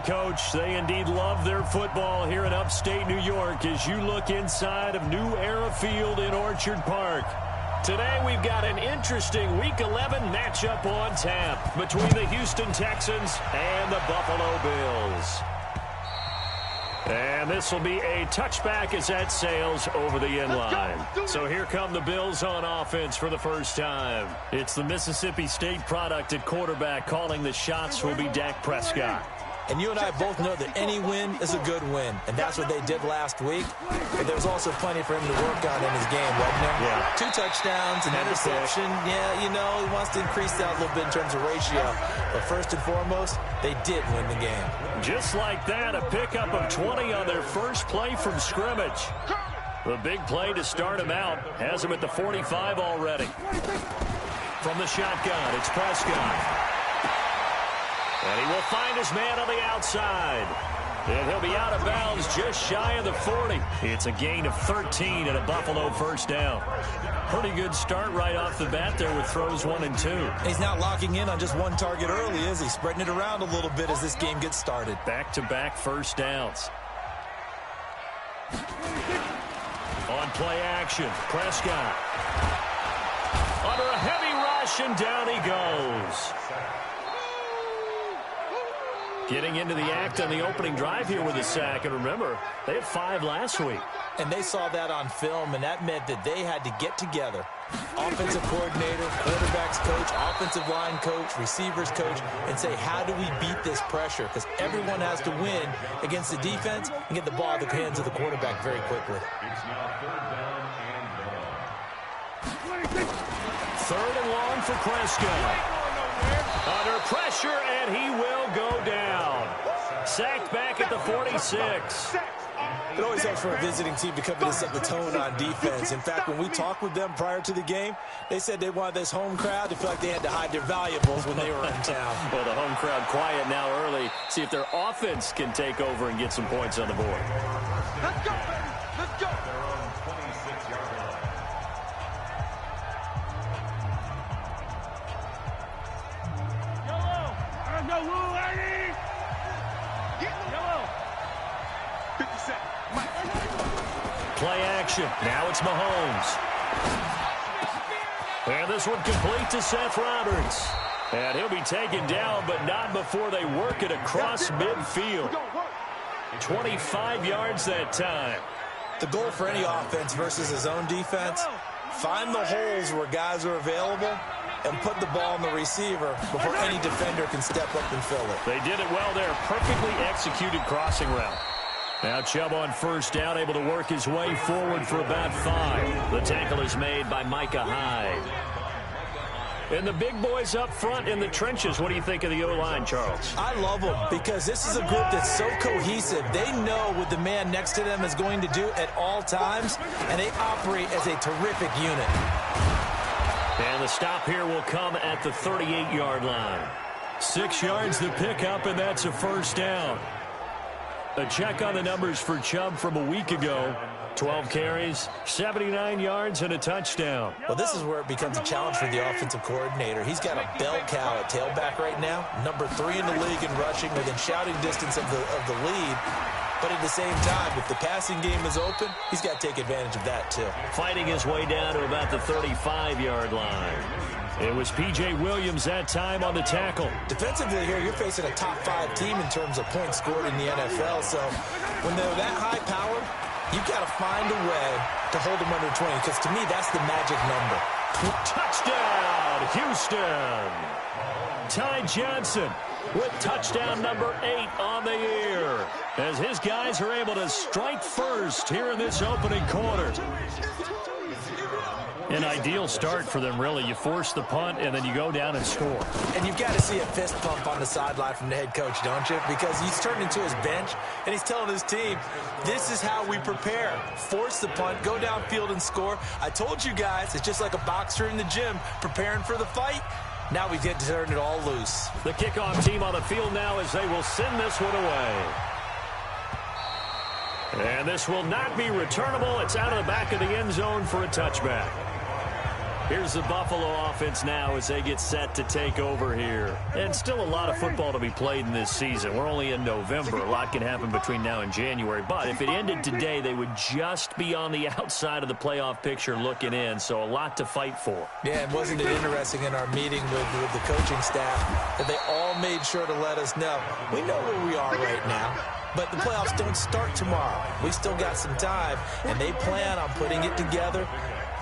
Coach. They indeed love their football here in upstate New York as you look inside of New Era Field in Orchard Park. Today we've got an interesting Week 11 matchup on tap between the Houston Texans and the Buffalo Bills. And this will be a touchback as that sails over the end line. So here come the Bills on offense for the first time. It's the Mississippi State product at quarterback. Calling the shots will be Dak Prescott. And you and I both know that any win is a good win, and that's what they did last week. But there's also plenty for him to work on in his game, wasn't there? Yeah. 2 touchdowns, an interception. Yeah, you know, he wants to increase that a little bit in terms of ratio. But first and foremost, they did win the game. Just like that, a pickup of 20 on their first play from scrimmage. The big play to start him out has him at the 45 already. From the shotgun, it's Prescott. And he will find his man on the outside. And he'll be out of bounds just shy of the 40. It's a gain of 13 and a Buffalo first down. Pretty good start right off the bat there with throws 1 and 2. He's not locking in on just one target early, is he? Spreading it around a little bit as this game gets started. Back-to-back first downs. On play action, Prescott. Under a heavy rush, and down he goes. Getting into the act on the opening drive here with a sack. And remember, they had 5 last week. And they saw that on film, and that meant that they had to get together. Offensive coordinator, quarterbacks coach, offensive line coach, receivers coach, and say, how do we beat this pressure? Because everyone has to win against the defense and get the ball in the hands of the quarterback very quickly. Third and long for Prescott. Under pressure, and he will go down. Sacked back at the 46. It always helps for a visiting team to come in and set the tone on defense. In fact, when we talked with them prior to the game, they said they wanted this home crowd to feel like they had to hide their valuables when they were in town. Well, the home crowd quiet now early. See if their offense can take over and get some points on the board. Let's go, baby. Let's go. Play action. Now it's Mahomes. And this one complete to Seth Roberts. And he'll be taken down, but not before they work it across midfield. 25 yards that time. The goal for any offense versus his own defense, find the holes where guys are available and put the ball in the receiver before any defender can step up and fill it. They did it well there. Perfectly executed crossing route. Now Chubb on first down, able to work his way forward for about 5. The tackle is made by Micah Hyde. And the big boys up front in the trenches, what do you think of the O-line, Charles? I love them because this is a group that's so cohesive. They know what the man next to them is going to do at all times, and they operate as a terrific unit. And the stop here will come at the 38-yard line. 6 yards the pickup, and that's a first down. A check on the numbers for Chubb from a week ago. 12 carries, 79 yards, and a touchdown. Well, this is where it becomes a challenge for the offensive coordinator. He's got a bell cow at tailback right now, number 3 in the league in rushing, within shouting distance of the lead. But at the same time, if the passing game is open, he's got to take advantage of that too. Fighting his way down to about the 35-yard line. It was P.J. Williams that time on the tackle. Defensively here, you're facing a top 5 team in terms of points scored in the NFL. So when they're that high-powered, you've got to find a way to hold them under 20, because to me, that's the magic number. Touchdown, Houston. Ty Johnson with touchdown number 8 on the year, as his guys are able to strike first here in this opening quarter. An ideal start for them, really. You force the punt, and then you go down and score. And you've got to see a fist pump on the sideline from the head coach, don't you? Because he's turned into his bench, and he's telling his team, this is how we prepare. Force the punt, go downfield and score. I told you guys, it's just like a boxer in the gym preparing for the fight. Now we get to turn it all loose. The kickoff team on the field now as they will send this one away. And this will not be returnable. It's out of the back of the end zone for a touchback. Here's the Buffalo offense now as they get set to take over here. And still a lot of football to be played in this season. We're only in November. A lot can happen between now and January. But if it ended today, they would just be on the outside of the playoff picture looking in. So a lot to fight for. Yeah, and wasn't it interesting in our meeting with the coaching staff that they all made sure to let us know, we know where we are right now, but the playoffs don't start tomorrow. We still got some time, and they plan on putting it together,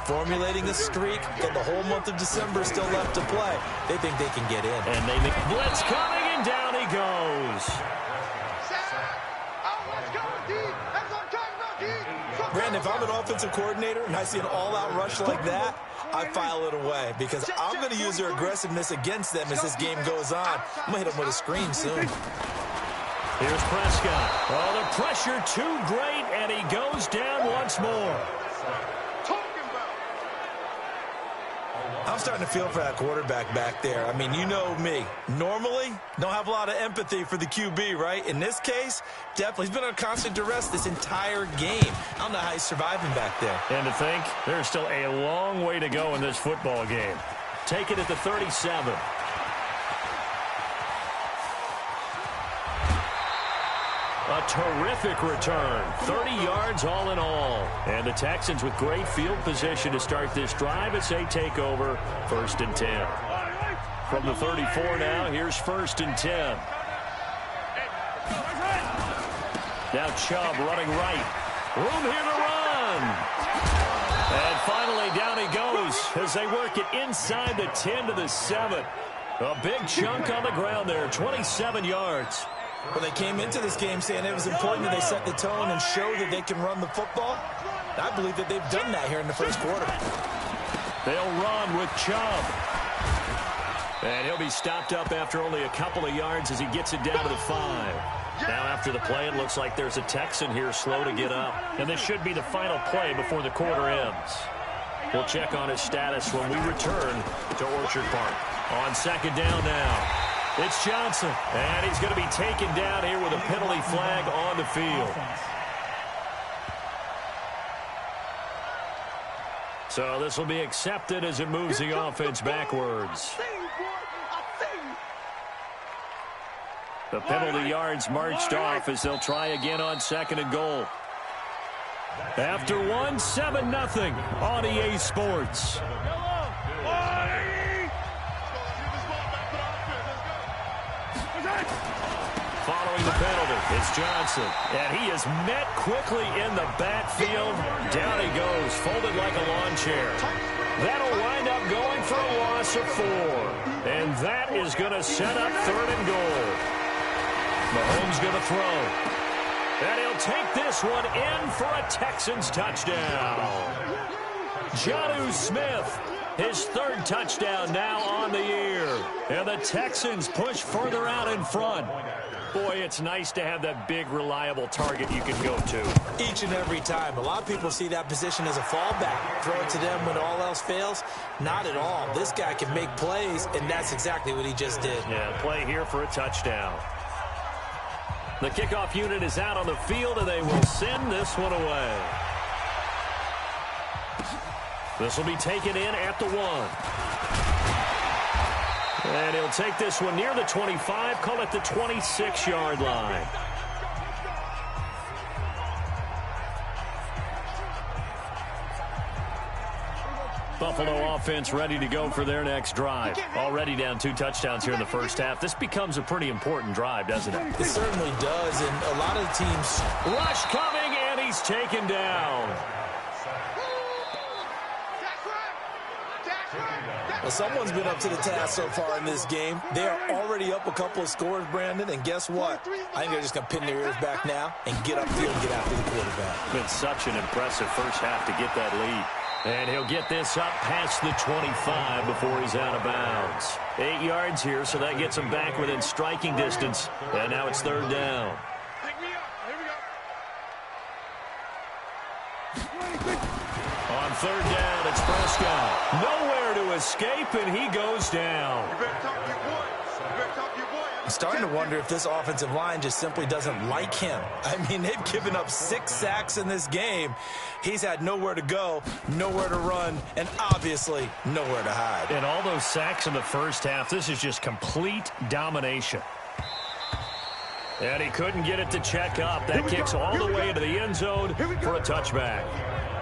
formulating a streak, and the whole month of December is still left to play. They think they can get in. And they make blitz coming, and down he goes. Brandon, if I'm an offensive coordinator and I see an all-out rush like that, I file it away because I'm going to use their aggressiveness against them as this game goes on. I'm going to hit them with a screen soon. Here's Prescott. Oh, the pressure too great, and he goes down once more. I'm starting to feel for that quarterback back there. I mean, you know me. Normally, don't have a lot of empathy for the QB, right? In this case, definitely. He's been under constant duress this entire game. I don't know how he's surviving back there. And to think, there's still a long way to go in this football game. Take it at the 37. A terrific return. 30 yards all in all. And the Texans with great field position to start this drive as they take over 1st and 10. From the 34 now, here's 1st and 10. Now Chubb running right. Room here to run. And finally down he goes as they work it inside the 10 to the 7. A big chunk on the ground there, 27 yards. Well, they came into this game saying it was important that they set the tone and show that they can run the football. I believe that they've done that here in the first quarter. They'll run with Chubb. And he'll be stopped up after only a couple of yards as he gets it down to the 5. Now after the play, it looks like there's a Texan here slow to get up. And this should be the final play before the quarter ends. We'll check on his status when we return to Orchard Park. On 2nd down now. It's Johnson, and he's going to be taken down here with a penalty flag on the field. So this will be accepted as it moves the offense backwards. The penalty yards marched off as they'll try again on 2nd and goal. After 1, 7-0 on EA Sports. Following the penalty, it's Johnson. And he is met quickly in the backfield. Down he goes, folded like a lawn chair. That'll wind up going for a loss of 4. And that is going to set up 3rd and goal. Mahomes going to throw. And he'll take this one in for a Texans touchdown. Jonnu Smith, his 3rd touchdown now on the year. And the Texans push further out in front. Boy, it's nice to have that big, reliable target you can go to. Each and every time. A lot of people see that position as a fallback. Throw it to them when all else fails. Not at all. This guy can make plays, and that's exactly what he just did. Yeah, play here for a touchdown. The kickoff unit is out on the field, and they will send this one away. This will be taken in at the 1. And he'll take this one near the 25, call it the 26-yard line. Buffalo offense ready to go for their next drive. Already down 2 touchdowns here in the first half. This becomes a pretty important drive, doesn't it? It certainly does, and a lot of the teams... Rush coming, and he's taken down. Well, someone's been up to the task so far in this game. They are already up a couple of scores, Brandon, and guess what? I think they're just going to pin their ears back now and get upfield and get after the quarterback. Been such an impressive first half to get that lead. And he'll get this up past the 25 before he's out of bounds. 8 yards here, so that gets him back within striking distance. And now it's 3rd down. On 3rd down, it's Prescott. Nowhere to escape, and he goes down. I'm starting to wonder if this offensive line just simply doesn't like him. I mean, they've given up 6 sacks in this game. He's had nowhere to go, nowhere to run, and obviously nowhere to hide. And all those sacks in the first half, this is just complete domination. And he couldn't get it to check up. That kicks all the way into the end zone for a touchback.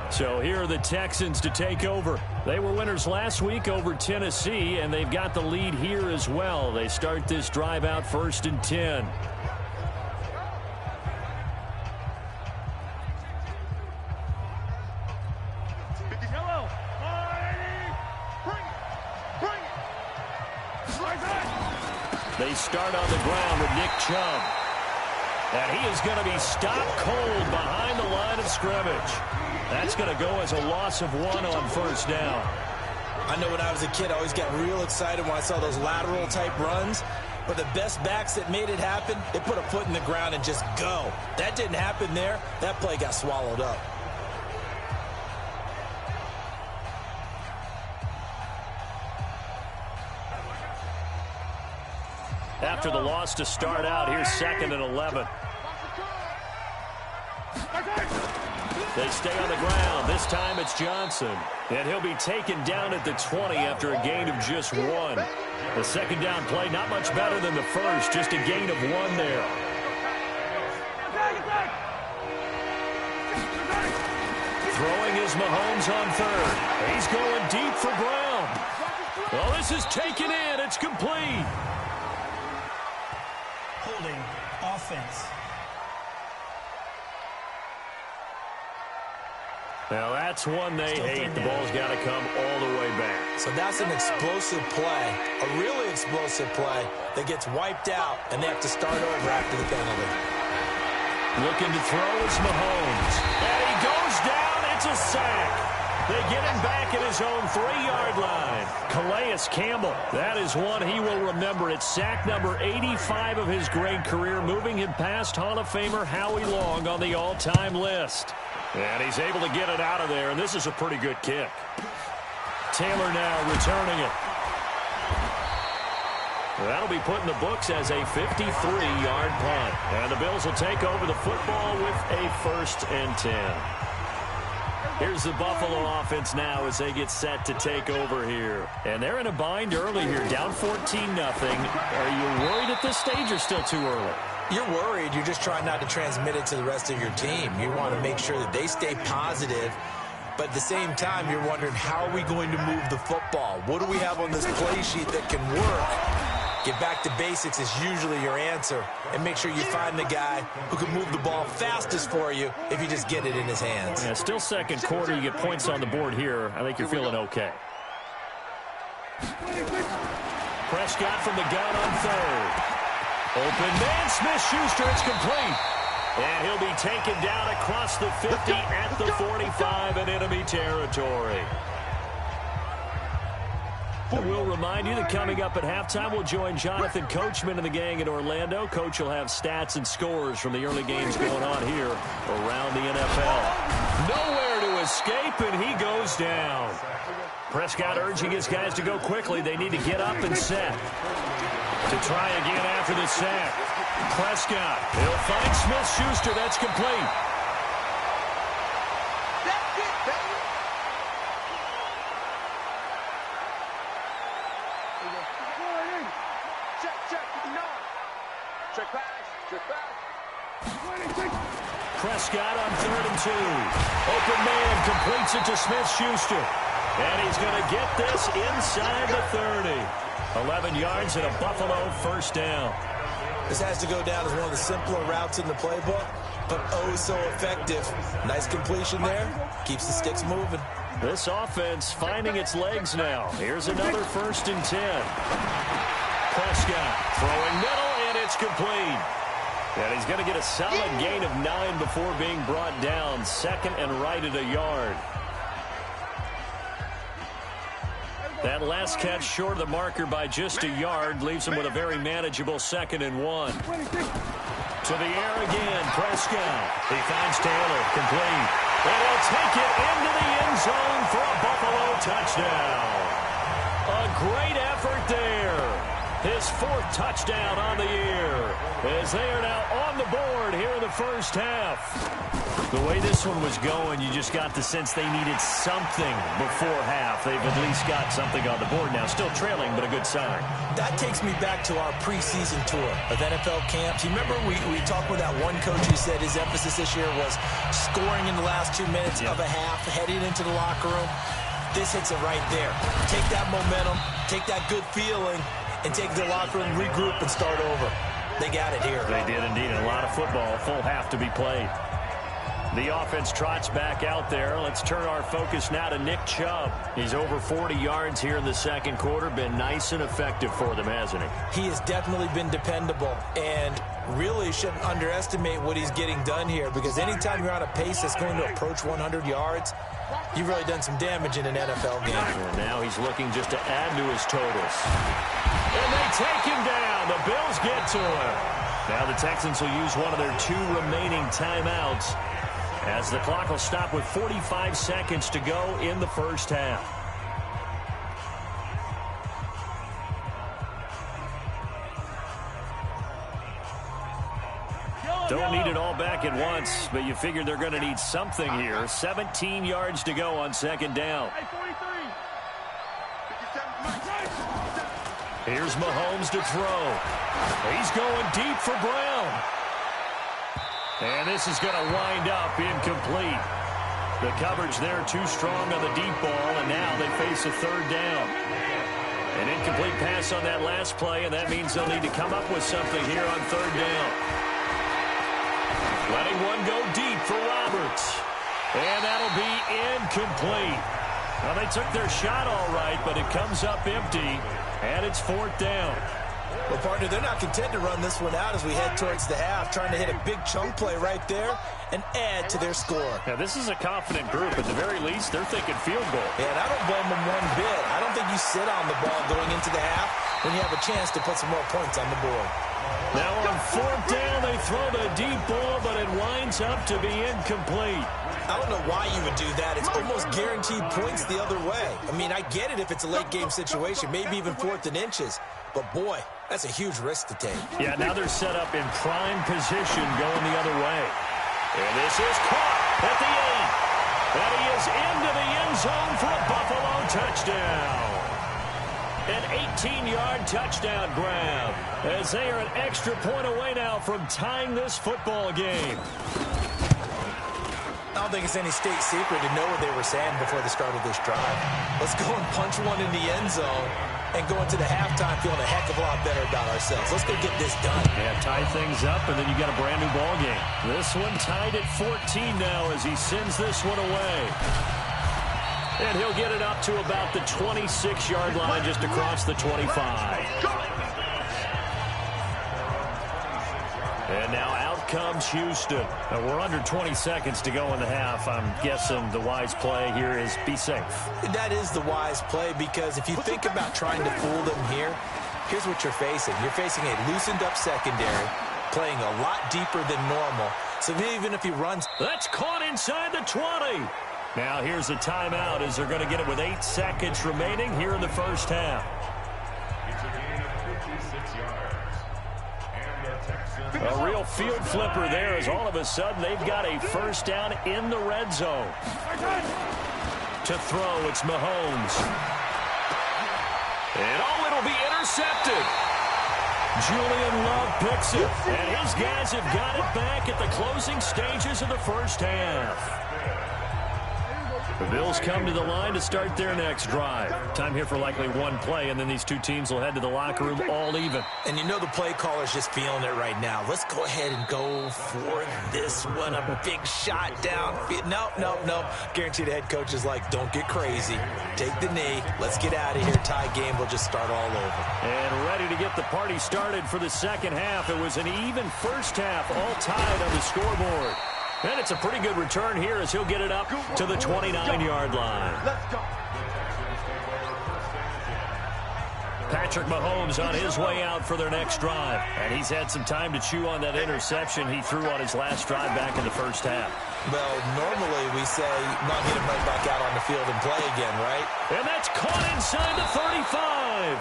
So here are the Texans to take over. They were winners last week over Tennessee, and they've got the lead here as well. They start this drive out 1st and 10. They start on the ground with Nick Chubb. And he is going to be stopped cold behind the line of scrimmage. That's going to go as a loss of 1 on 1st down. I know when I was a kid, I always got real excited when I saw those lateral-type runs. But the best backs that made it happen, they put a foot in the ground and just go. That didn't happen there. That play got swallowed up. After the loss to start out, here's 2nd and 11. They stay on the ground. This time it's Johnson. And he'll be taken down at the 20 after a gain of just 1. The 2nd down play, not much better than the first, just a gain of 1 there. Throwing is Mahomes on 3rd. He's going deep for Brown. Well, this is taken in. It's complete. Holding offense. Now, that's one they hate. The ball's got to come all the way back. So that's an explosive play, a really explosive play that gets wiped out, and they have to start over after the penalty. Looking to throw is Mahomes. And he goes down. It's a sack. They get him back at his own 3-yard line. Calais Campbell, that is one he will remember. It's sack number 85 of his great career, moving him past Hall of Famer Howie Long on the all-time list. And he's able to get it out of there, and this is a pretty good kick. Taylor now returning it. That'll be put in the books as a 53-yard punt. And the Bills will take over the football with a 1st and 10. Here's the Buffalo offense now as they get set to take over here. And they're in a bind early here, down 14-0. Are you worried at this stage or still too early? You're worried. You're just trying not to transmit it to the rest of your team. You want to make sure that they stay positive. But at the same time, you're wondering, how are we going to move the football? What do we have on this play sheet that can work? Get back to basics is usually your answer. And make sure you find the guy who can move the ball fastest for you if you just get it in his hands. Yeah, still 2nd quarter. You get points on the board here. I think you're feeling okay. Prescott from the gun on 3rd. Open man, Smith-Schuster, it's complete. And he'll be taken down across the 50 at the 45 in enemy territory. We'll remind you that coming up at halftime, we'll join Jonathan Coachman and the gang in Orlando. Coach will have stats and scores from the early games going on here around the NFL. Nowhere to escape, and he goes down. Prescott urging his guys to go quickly. They need to get up and set. To try again after the sack. Prescott, he'll find Smith-Schuster. That's complete. That's it, baby. Check, no. Check pass. Prescott on 3rd and 2. Open man completes it to Smith-Schuster. And he's going to get this inside the 30. 11 yards and a Buffalo 1st down. This has to go down as one of the simpler routes in the playbook, but oh so effective. Nice completion there. Keeps the sticks moving. This offense finding its legs now. Here's another 1st and 10. Prescott throwing middle, and it's complete. And he's going to get a solid gain of 9 before being brought down. 2nd and right at a yard. That last catch short of the marker by just a yard leaves him with a very manageable 2nd and 1. To the air again, Prescott. He finds Taylor, complete. And he'll take it into the end zone for a Buffalo touchdown. A great effort there. His 4th touchdown on the year, as they are now on the board here in the first half. The way this one was going, you just got the sense they needed something before half. They've at least got something on the board now. Still trailing, but a good sign. That takes me back to our preseason tour of NFL camps. You remember we talked with that one coach who said his emphasis this year was scoring in the last 2 minutes of a half, heading into the locker room. This hits it right there. Take that momentum, take that good feeling, and take the locker room, regroup, and start over. They got it here. They did indeed. A lot of football, a full half to be played. The offense trots back out there. Let's turn our focus now to Nick Chubb. He's over 40 yards here in the second quarter. Been nice and effective for them, hasn't he? He has definitely been dependable, and really shouldn't underestimate what he's getting done here, because anytime you're on a pace that's going to approach 100 yards, you've really done some damage in an NFL game. And now he's looking just to add to his totals. And they take him down. The Bills get to him. Now the Texans will use one of their 2 remaining timeouts, as the clock will stop with 45 seconds to go in the first half. Don't need it all back at once, but you figure they're going to need something here. 17 yards to go on second down. Here's Mahomes to throw. He's going deep for Brown. And this is going to wind up incomplete. The coverage there too strong on the deep ball, and now they face a third down. An incomplete pass on that last play, and that means they'll need to come up with something here on third down. Letting one go deep for Roberts. And that'll be incomplete. Well, they took their shot all right, but it comes up empty, and it's 4th down. Well, partner, they're not content to run this one out as we head towards the half, trying to hit a big chunk play right there and add to their score. Now, this is a confident group. At the very least, they're thinking field goal. Yeah, and I don't blame them one bit. I don't think you sit on the ball going into the half when you have a chance to put some more points on the board. Now on 4th down, they throw the deep ball, but it winds up to be incomplete. I don't know why you would do that. It's almost guaranteed points the other way. I mean, I get it if it's a late game situation, maybe even 4th and inches. But, boy, that's a huge risk to take. Yeah, now they're set up in prime position going the other way. And this is caught at the 8. And he is into the end zone for a Buffalo touchdown. An 18-yard touchdown grab, as they are an extra point away now from tying this football game. I don't think it's any state secret to know what they were saying before the start of this drive. Let's go and punch one in the end zone and go into the halftime feeling a heck of a lot better about ourselves. Let's go get this done. Yeah, tie things up, and then you got a brand new ball game. This one tied at 14 now as he sends this one away. And he'll get it up to about the 26-yard line, just across the 25. And now out comes Houston. Now we're under 20 seconds to go in the half. I'm guessing the wise play here is be safe. That is the wise play, because if you think about trying to fool them here, here's what you're facing. You're facing a loosened-up secondary, playing a lot deeper than normal. So even if he runs... That's caught inside the 20. Now here's a timeout as they're going to get it with 8 seconds remaining here in the first half. A real field flipper there, as all of a sudden they've got a first down in the red zone. To throw, it's Mahomes. And it'll be intercepted. Julian Love picks it, and his guys have got it back at the closing stages of the first half. The Bills come to the line to start their next drive. Time here for likely one play, and then these two teams will head to the locker room all even. And you know the play caller's just feeling it right now. Let's go ahead and go for this one. A big shot down. No. Guarantee the head coach is like, don't get crazy. Take the knee. Let's get out of here. Tie game. We'll just start all over. And ready to get the party started for the second half. It was an even first half, all tied on the scoreboard. And it's a pretty good return here as he'll get it up to the 29-yard line. Let's go. Patrick Mahomes on his way out for their next drive. And he's had some time to chew on that interception he threw on his last drive back in the first half. Well, normally we say not get him right back out on the field and play again, right? And that's caught inside the 35.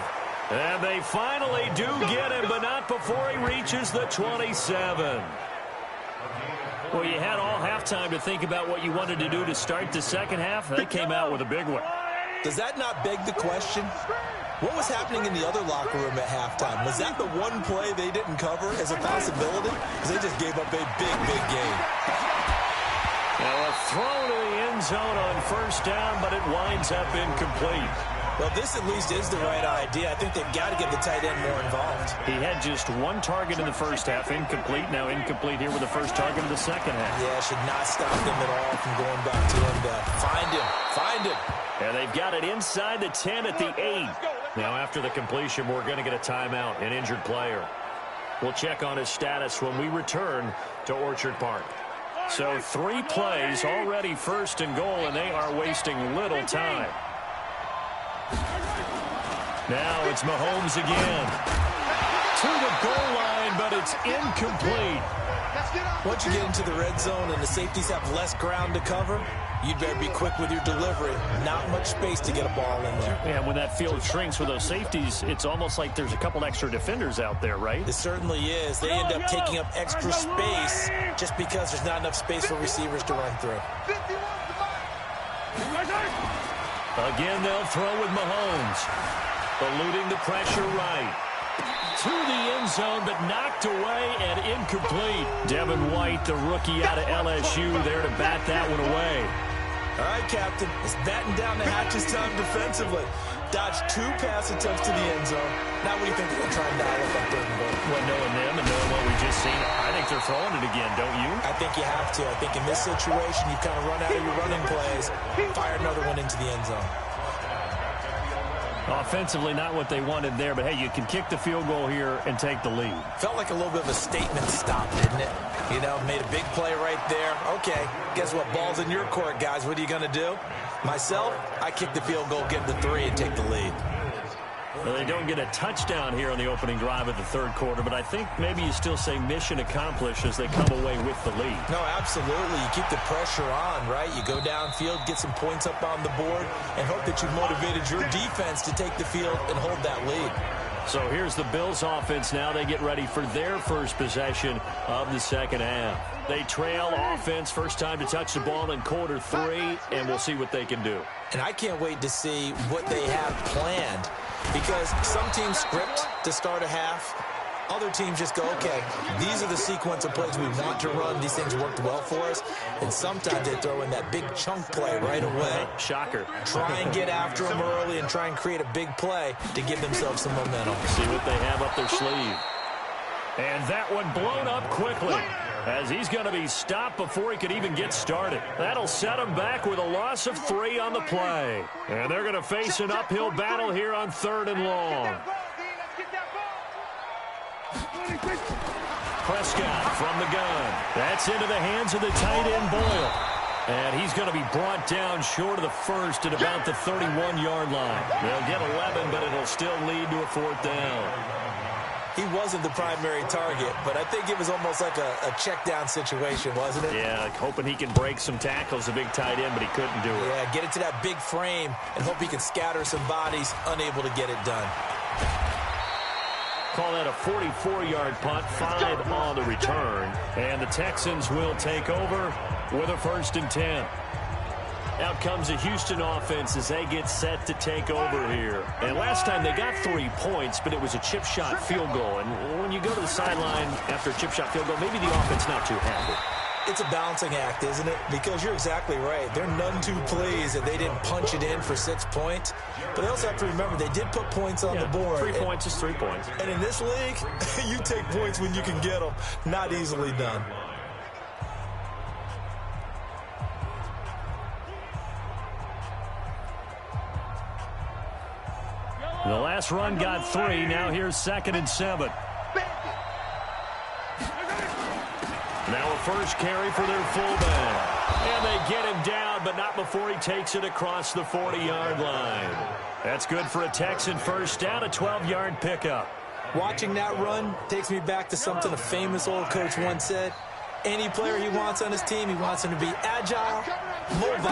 And they finally do get him, but not before he reaches the 27. Well, you had all halftime to think about what you wanted to do to start the second half. They came out with a big one. Does that not beg the question? What was happening in the other locker room at halftime? Was that the one play they didn't cover as a possibility? Because they just gave up a big, big game. Now a throw to the end zone on first down, but it winds up incomplete. Well, this at least is the right idea. I think they've got to get the tight end more involved. He had just one target in the first half, incomplete. Now incomplete here with the first target of the second half. Yeah, should not stop them at all from going back to him to find him. Find him. And they've got it inside the 10 at the 8. Now after the completion, we're going to get a timeout, an injured player. We'll check on his status when we return to Orchard Park. So 3 plays already first and goal, and they are wasting little time. Now it's Mahomes again. To the goal line, but it's incomplete. Once you get into the red zone and the safeties have less ground to cover, you'd better be quick with your delivery. Not much space to get a ball in there. And when that field shrinks with those safeties, it's almost like there's a couple extra defenders out there, right? It certainly is. They end up taking up extra space just because there's not enough space for receivers to run through. Again, they'll throw with Mahomes. Eluding the pressure right. To the end zone, but knocked away and incomplete. Devin White, the rookie out of LSU, there to bat that one away. All right, Captain. It's batting down the hatches time defensively. Dodged 2 pass attempts to the end zone. Now what do you think they're going to try and dial up on third and goal? Well, knowing them and knowing what we just seen, I think they're throwing it again, don't you? I think you have to. I think in this situation, you kind of run out of your running plays, fire another one into the end zone. Offensively, not what they wanted there, but hey, you can kick the field goal here and take the lead. Felt like a little bit of a statement stop, didn't it? You know, made a big play right there. Okay, guess what? Ball's in your court, guys. What are you going to do? Myself, I kick the field goal, get the 3, and take the lead. Well, they don't get a touchdown here on the opening drive of the third quarter, but I think maybe you still say mission accomplished as they come away with the lead. No, absolutely. You keep the pressure on, right? You go downfield, get some points up on the board, and hope that you've motivated your defense to take the field and hold that lead. So here's the Bills offense now. They get ready for their first possession of the second half. They trail offense, first time to touch the ball in quarter 3, and we'll see what they can do. And I can't wait to see what they have planned, because some teams script to start a half. Other teams just go, okay, these are the sequence of plays we want to run. These things worked well for us. And sometimes they throw in that big chunk play right away. Shocker. Try and get after them early and try and create a big play to give themselves some momentum. See what they have up their sleeve. And that one blown up quickly, as he's going to be stopped before he could even get started. That'll set him back with a loss of 3 on the play. And they're going to face an uphill battle here on 3rd and long. Prescott from the gun. That's into the hands of the tight end, Boyle. And he's going to be brought down short of the first at about the 31-yard line. They'll get 11, but it'll still lead to a 4th down. He wasn't the primary target, but I think it was almost like a check-down situation, wasn't it? Yeah, like hoping he can break some tackles, a big tight end, but he couldn't do it. Yeah, get it to that big frame and hope he can scatter some bodies, unable to get it done. Call that a 44-yard punt, 5 on the return. And the Texans will take over with a 1st and 10. Out comes the Houston offense as they get set to take over here. And last time they got 3 points, but it was a chip shot field goal. And when you go to the sideline after a chip shot field goal, maybe the offense not too happy. It's a balancing act, isn't it? Because you're exactly right. They're none too pleased that they didn't punch it in for 6 points. But they also have to remember they did put points on the board. 3 points is 3 points. And in this league, you take points when you can get them. Not easily done. The last run got 3. Now here's 2nd and 7. Now a first carry for their fullback. And they get him down, but not before he takes it across the 40-yard line. That's good for a Texan first down, a 12-yard pickup. Watching that run takes me back to something a famous old coach once said. Any player he wants on his team, he wants him to be agile, mobile,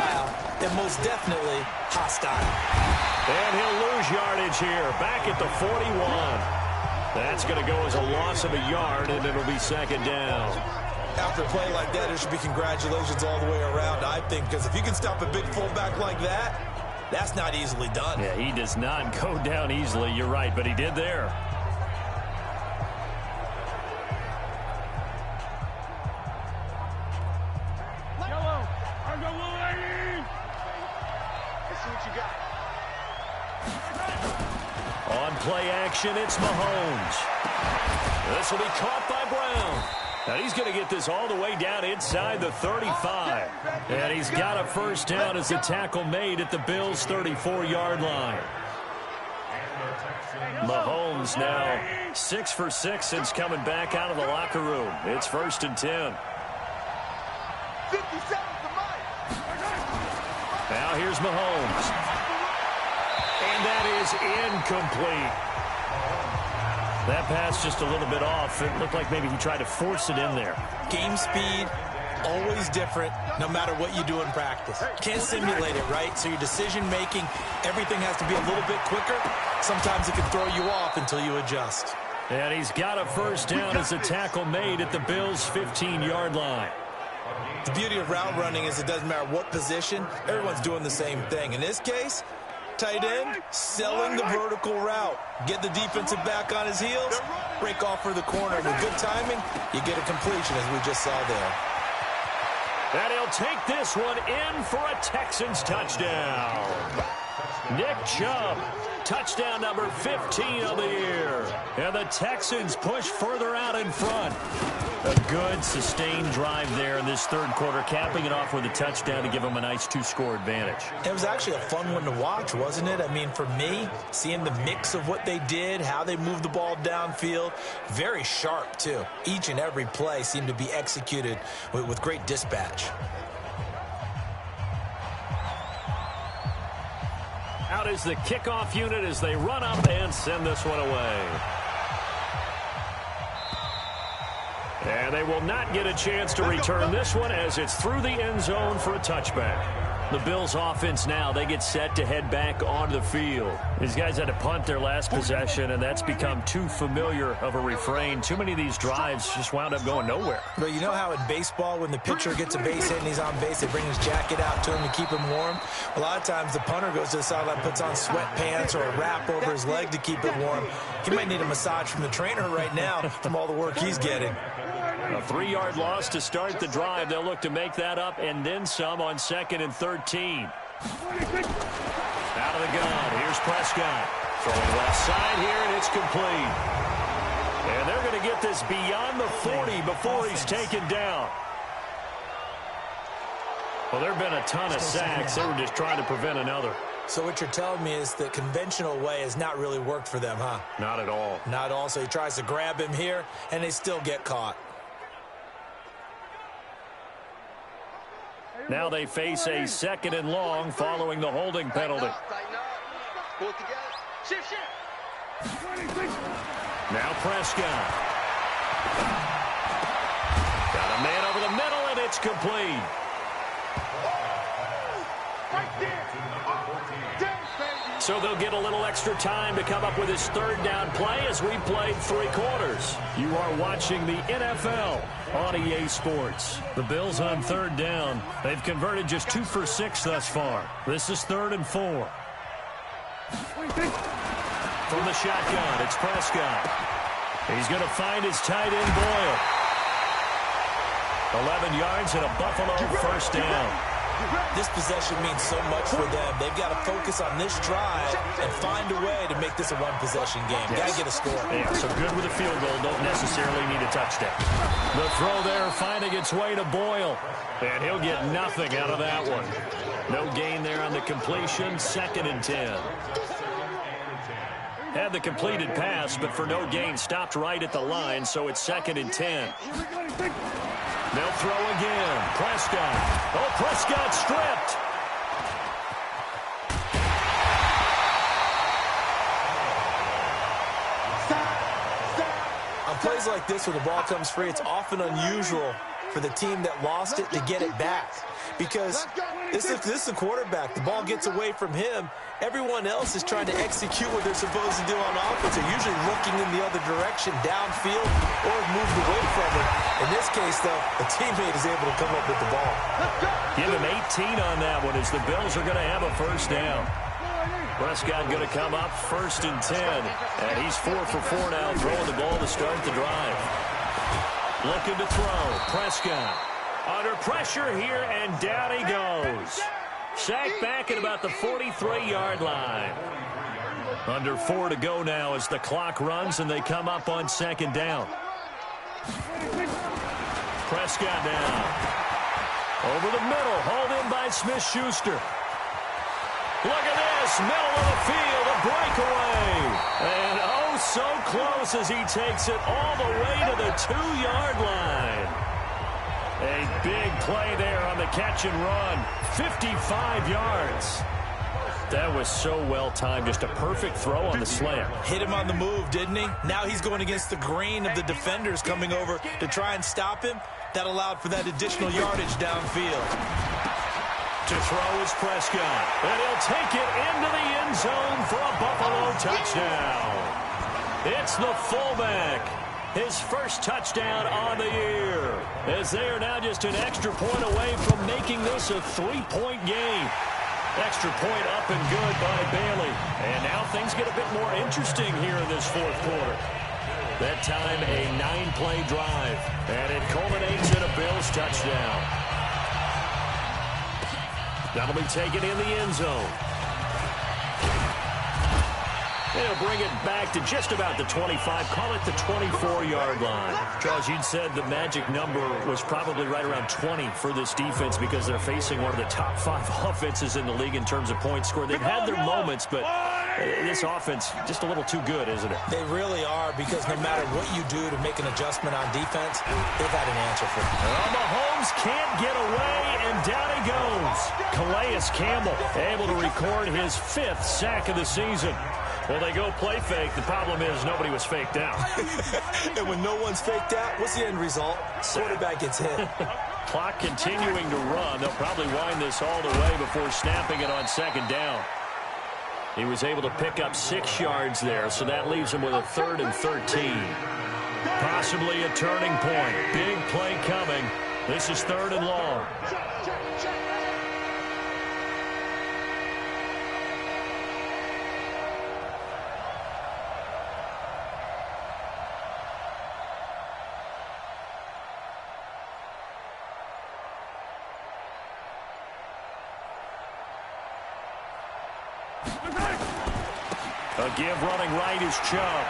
and most definitely hostile. And he'll lose yardage here, back at the 41. That's going to go as a loss of a yard, and it'll be second down. After a play like that, there should be congratulations all the way around, I think, because if you can stop a big fullback like that, that's not easily done. Yeah, he does not go down easily. You're right, but he did there. Yellow. I go, little lady. Let's see what you got. On play action, it's Mahomes. This will be caught by Brown. And he's going to get this all the way down inside the 35. And he's got a first down as the tackle made at the Bills' 34-yard line. Mahomes now 6 for 6 since coming back out of the locker room. It's 1st and 10. 57 to Mike. Now here's Mahomes. And that is incomplete. That pass just a little bit off. It looked like maybe he tried to force it in there. Game speed, always different, no matter what you do in practice. Can't simulate it, right? So your decision-making, everything has to be a little bit quicker. Sometimes it can throw you off until you adjust. And he's got a first down as the tackle made at the Bills' 15-yard line. The beauty of route running is it doesn't matter what position, everyone's doing the same thing. In this case, tight end, selling the vertical route. Get the defensive back on his heels, break off for the corner. With good timing, you get a completion, as we just saw there. And he'll take this one in for a Texans touchdown. Nick Chubb, touchdown number 15 of the year. And the Texans push further out in front. A good, sustained drive there in this third quarter, capping it off with a touchdown to give them a nice 2-score advantage. It was actually a fun one to watch, wasn't it? I mean, for me, seeing the mix of what they did, how they moved the ball downfield, very sharp, too. Each and every play seemed to be executed with great dispatch. Out is the kickoff unit as they run up and send this one away. And they will not get a chance to return this one as it's through the end zone for a touchback. The Bills offense now, they get set to head back onto the field. These guys had to punt their last possession, and that's become too familiar of a refrain. Too many of these drives just wound up going nowhere. But you know how in baseball, when the pitcher gets a base hit and he's on base, they bring his jacket out to him to keep him warm? A lot of times the punter goes to the sideline, puts on sweatpants or a wrap over his leg to keep it warm. He might need a massage from the trainer right now from all the work he's getting. A 3-yard loss to start the drive. They'll look to make that up and then some on 2nd and 13. Out of the gun. Here's Prescott. Throwing left side here, and it's complete. And they're going to get this beyond the 40 before he's taken down. Well, there have been a ton of sacks. They were just trying to prevent another. So what you're telling me is the conventional way has not really worked for them, huh? Not at all. Not all. So he tries to grab him here, and they still get caught. Now they face a 2nd and long following the holding penalty. Pull it together. Shift. Now Prescott. Got a man over the middle, and it's complete. Right there. So they'll get a little extra time to come up with his 3rd down play as we played 3 quarters. You are watching the NFL on EA Sports. The Bills on 3rd down. They've converted just 2 for 6 thus far. This is 3rd and 4. From the shotgun, it's Prescott. He's going to find his tight end, Boyle. 11 yards and a Buffalo first down. This possession means so much for them. They've got to focus on this drive and find a way to make this a one-possession game. Got to get a score. Yeah, so good with a field goal. Don't necessarily need a touchdown. The throw there finding its way to Boyle. And he'll get nothing out of that one. No gain there on the completion. 2nd and 10. Had the completed pass, but for no gain, stopped right at the line, so it's 2nd and 10. They'll throw again. Prescott. Oh, Prescott stripped. On plays like this where the ball comes free, it's often unusual for the team that lost it to get it back. because this is the quarterback. The ball gets away from him. Everyone else is trying to execute what they're supposed to do on offense. They're usually looking in the other direction, downfield, or moved away from it. In this case, though, a teammate is able to come up with the ball. Give him 18 on that one as the Bills are going to have a first down. Prescott going to come up 1st and 10. And he's 4 for 4 now, throwing the ball to start the drive. Looking to throw. Prescott under pressure here, and down he goes. Sacked back at about the 43-yard line. Under 4 to go now as the clock runs, and they come up on 2nd down. Prescott now. Over the middle, hauled in by Smith-Schuster. Look at this, middle of the field, a breakaway. And oh, so close as he takes it all the way to the 2-yard line. A big play there on the catch and run. 55 yards. That was so well timed. Just a perfect throw on the slant. Hit him on the move, didn't he? Now he's going against the grain of the defenders coming over to try and stop him. That allowed for that additional yardage downfield. To throw is Prescott. And he'll take it into the end zone for a Buffalo touchdown. It's the fullback. His first touchdown on the year, as they are now just an extra point away from making this a 3-point game. Extra point up and good by Bailey. And now things get a bit more interesting here in this 4th quarter. That time a 9-play drive, and it culminates in a Bills touchdown. That'll be taken in the end zone. They'll bring it back to just about the 25, call it the 24-yard line. Charles, you'd said the magic number was probably right around 20 for this defense because they're facing one of the top 5 offenses in the league in terms of points scored. They've had their moments, but this offense just a little too good, isn't it? They really are, because no matter what you do to make an adjustment on defense, they've had an answer for it. Well, Mahomes can't get away, and down he goes. Calais Campbell able to record his 5th sack of the season. Well, they go play fake. The problem is nobody was faked out. And when no one's faked out, what's the end result? Quarterback gets hit. Clock continuing to run. They'll probably wind this all the way before snapping it on 2nd down. He was able to pick up 6 yards there, so that leaves him with a 3rd and 13. Possibly a turning point. Big play coming. This is 3rd and long. A give running right is Chubb.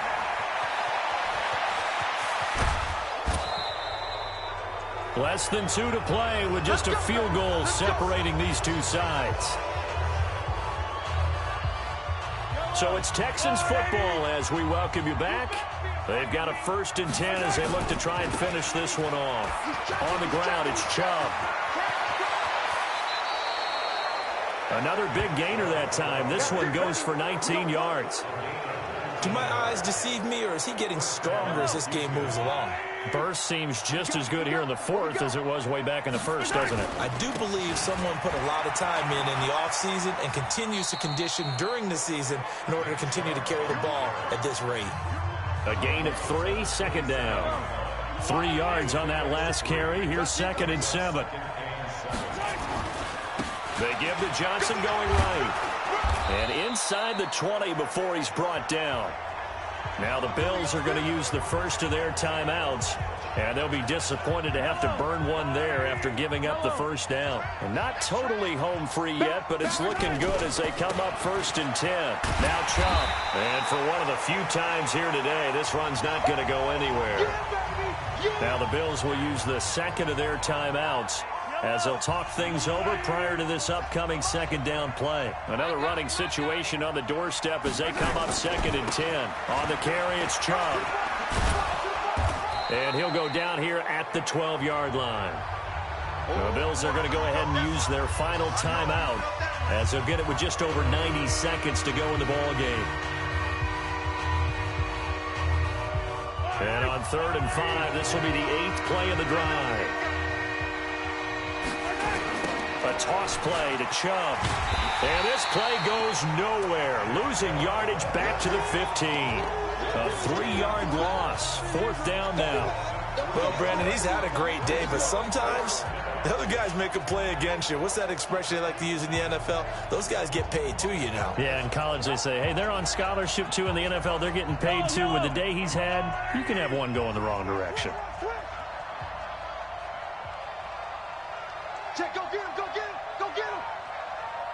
Less than 2 to play with just a field goal separating these two sides. So it's Texans football as we welcome you back. They've got a 1st and 10 as they look to try and finish this one off. On the ground, it's Chubb. Another big gainer that time. This one goes for 19 yards. Do my eyes deceive me, or is he getting stronger as this game moves along? Burst seems just as good here in the 4th as it was way back in the 1st, doesn't it? I do believe someone put a lot of time in the offseason and continues to condition during the season in order to continue to carry the ball at this rate. A gain of 3, 2nd down. 3 yards on that last carry. Here's 2nd and 7. They give to Johnson going right. And inside the 20 before he's brought down. Now the Bills are going to use the first of their timeouts. And they'll be disappointed to have to burn one there after giving up the 1st down. And not totally home free yet, but it's looking good as they come up 1st and 10. Now Chubb. And for one of the few times here today, this run's not going to go anywhere. Now the Bills will use the 2nd of their timeouts as they'll talk things over prior to this upcoming 2nd down play. Another running situation on the doorstep as they come up 2nd and 10. On the carry, it's Chubb. And he'll go down here at the 12-yard line. The Bills are going to go ahead and use their final timeout as they'll get it with just over 90 seconds to go in the ball game. And on 3rd and 5, this will be the 8th play of the drive. toss play to Chubb. And this play goes nowhere. Losing yardage back to the 15. A 3-yard loss. 4th down now. Well, Brandon, he's had a great day, but sometimes the other guys make a play against you. What's that expression they like to use in the NFL? Those guys get paid too, you know. Yeah, in college they say, hey, they're on scholarship too. In the NFL, they're getting paid too. With the day he's had, you can have one go in the wrong direction. Check, go get him, go get him, go get him.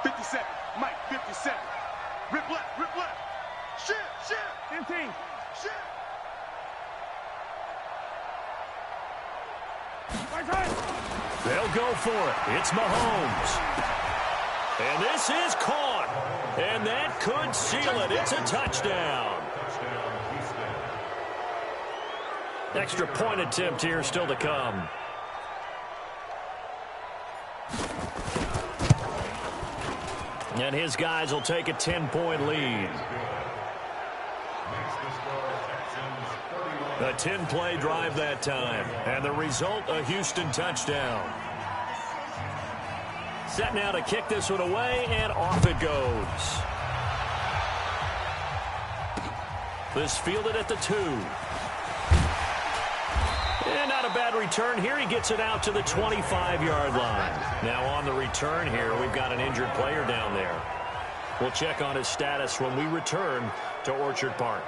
57, Mike, 57. Rip left, rip left. Shift. 15. Shift. They'll go for it. It's Mahomes. And this is caught. And that could seal it. It's a touchdown. Extra point attempt here still to come. And his guys will take a 10-point lead. A 10-play drive that time. And the result, a Houston touchdown. Set now to kick this one away, and off it goes. This fielded at the 2. And not a bad return here. He gets it out to the 25-yard line. Now on the return here, we've got an injured player down there. We'll check on his status when we return to Orchard Park.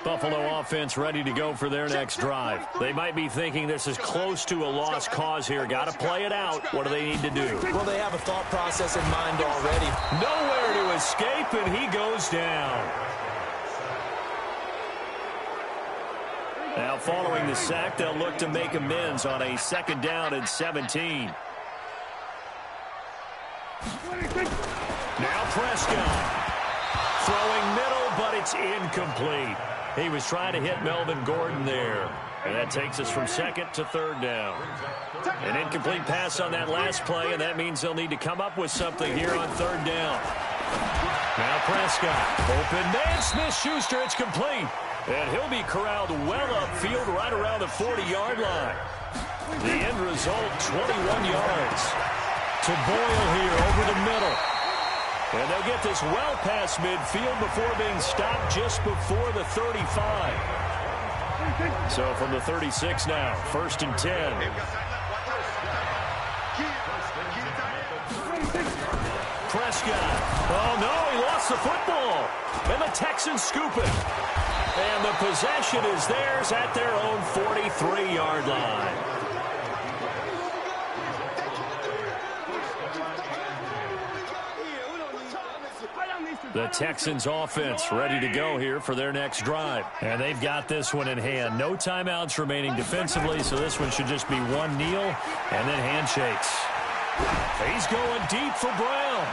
Buffalo offense ready to go for their next drive. They might be thinking this is close to a lost cause here. Got to play it out. What do they need to do? Well, they have a thought process in mind already. Nowhere to escape, and he goes down. Now, following the sack, they'll look to make amends on a 2nd down and 17. Now Prescott. Throwing middle, but it's incomplete. He was trying to hit Melvin Gordon there. And that takes us from 2nd to 3rd down. An incomplete pass on that last play, and that means they'll need to come up with something here on 3rd down. Now Prescott. Open man, Smith-Schuster. It's complete. And he'll be corralled well upfield right around the 40-yard line. The end result, 21 yards. To Boyle here over the middle. And they'll get this well past midfield before being stopped just before the 35. So from the 36 now, 1st and 10. Prescott. Oh, no, he lost the football. And the Texans scoop it. And the possession is theirs at their own 43-yard line. The Texans offense ready to go here for their next drive. And they've got this one in hand. No timeouts remaining defensively, so this one should just be one kneel and then handshakes. He's going deep for Brown.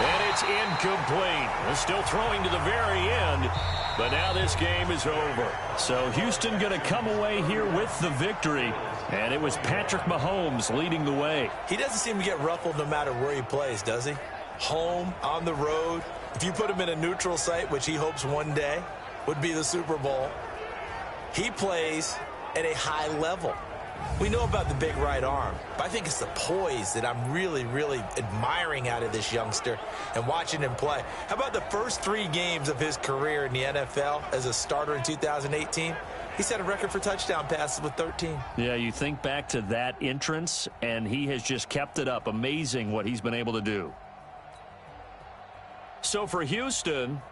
And it's incomplete. They're still throwing to the very end, but now this game is over. So Houston going to come away here with the victory, and it was Patrick Mahomes leading the way. He doesn't seem to get ruffled no matter where he plays, does he? Home, on the road. If you put him in a neutral site, which he hopes one day would be the Super Bowl, he plays at a high level. We know about the big right arm, but I think it's the poise that I'm really, really admiring out of this youngster and watching him play. How about the first 3 games of his career in the NFL as a starter in 2018? He set a record for touchdown passes with 13. Yeah, you think back to that entrance, and he has just kept it up. Amazing what he's been able to do. So for Houston,